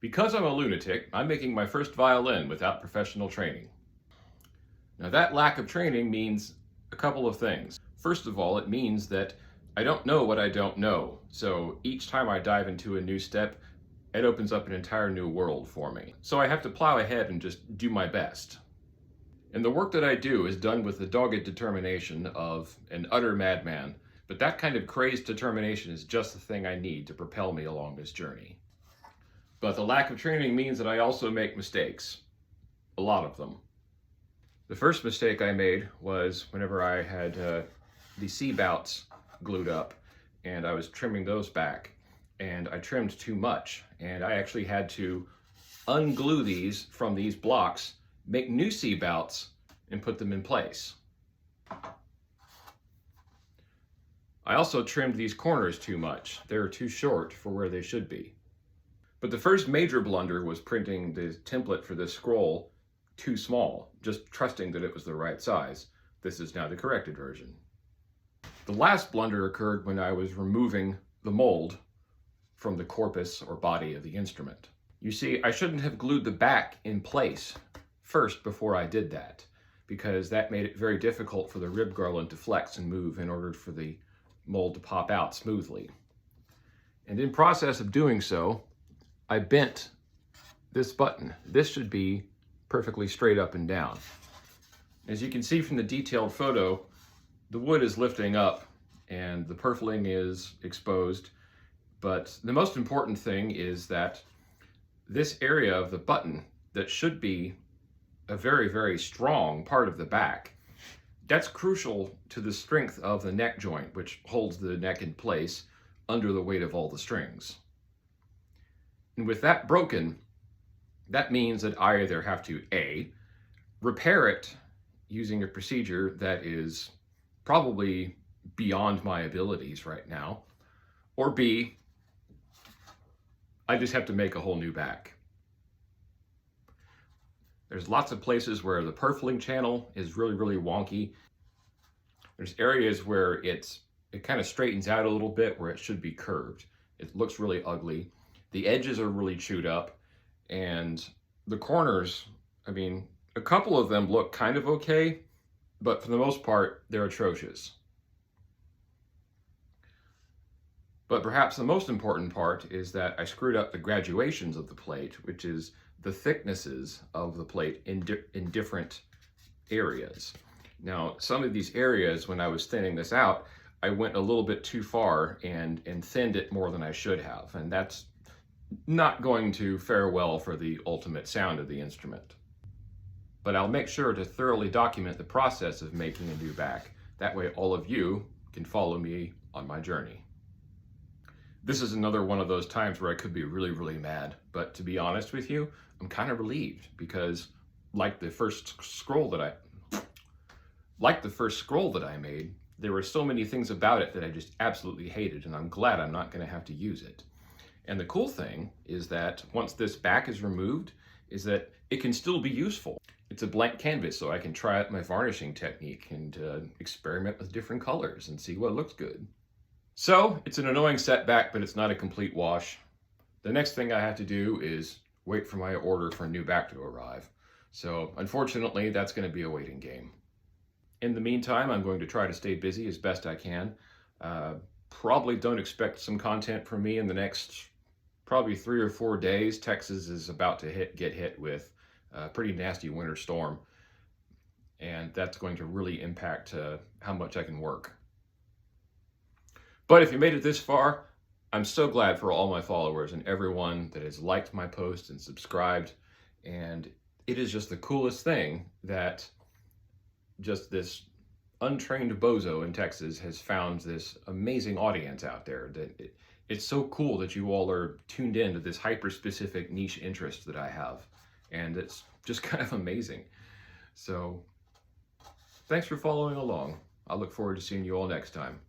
Because I'm a lunatic, I'm making my first violin without professional training. Now that lack of training means a couple of things. First of all, it means that I don't know what I don't know. So each time I dive into a new step, it opens up an entire new world for me. So I have to plow ahead and just do my best. And the work that I do is done with the dogged determination of an utter madman, but that kind of crazed determination is just the thing I need to propel me along this journey. But the lack of training means that I also make mistakes. A lot of them. The first mistake I made was whenever I had the C-bouts glued up and I was trimming those back, and I trimmed too much, and I actually had to unglue these from these blocks, make new C-bouts, and put them in place. I also trimmed these corners too much. They were too short for where they should be. But the first major blunder was printing the template for this scroll too small, just trusting that it was the right size. This is now the corrected version. The last blunder occurred when I was removing the mold from the corpus or body of the instrument. You see, I shouldn't have glued the back in place first before I did that, because that made it very difficult for the rib garland to flex and move in order for the mold to pop out smoothly. And in process of doing so, I bent this button. This should be perfectly straight up and down. As you can see from the detailed photo, the wood is lifting up and the purfling is exposed. But the most important thing is that this area of the button that should be a very, very strong part of the back, that's crucial to the strength of the neck joint, which holds the neck in place under the weight of all the strings. And with that broken, that means that I either have to A, repair it using a procedure that is probably beyond my abilities right now, or B, I just have to make a whole new back. There's lots of places where the purfling channel is really, really wonky. There's areas where it kind of straightens out a little bit where it should be curved. It looks really ugly. The edges are really chewed up, and the corners, I mean, a couple of them look kind of okay, but for the most part, they're atrocious. But perhaps the most important part is that I screwed up the graduations of the plate, which is the thicknesses of the plate in different areas. Now, some of these areas, when I was thinning this out, I went a little bit too far and thinned it more than I should have, and that's not going to fare well for the ultimate sound of the instrument. But I'll make sure to thoroughly document the process of making a new back. That way all of you can follow me on my journey. This is another one of those times where I could be really, really mad, but to be honest with you, I'm kind of relieved because like the first scroll that I made, there were so many things about it that I just absolutely hated, and I'm glad I'm not going to have to use it. And the cool thing is that once this back is removed, is that it can still be useful. It's a blank canvas, so I can try out my varnishing technique and experiment with different colors and see what looks good. So it's an annoying setback, but it's not a complete wash. The next thing I have to do is wait for my order for a new back to arrive. So unfortunately, that's going to be a waiting game. In the meantime, I'm going to try to stay busy as best I can. Probably don't expect some content from me in the next probably 3 or 4 days. Texas is about to get hit with a pretty nasty winter storm, and that's going to really impact how much I can work. But if you made it this far, I'm so glad for all my followers and everyone that has liked my posts and subscribed. And it is just the coolest thing that just this untrained bozo in Texas has found this amazing audience out there. That it's so cool that you all are tuned in to this hyper-specific niche interest that I have. And it's just kind of amazing. So thanks for following along. I look forward to seeing you all next time.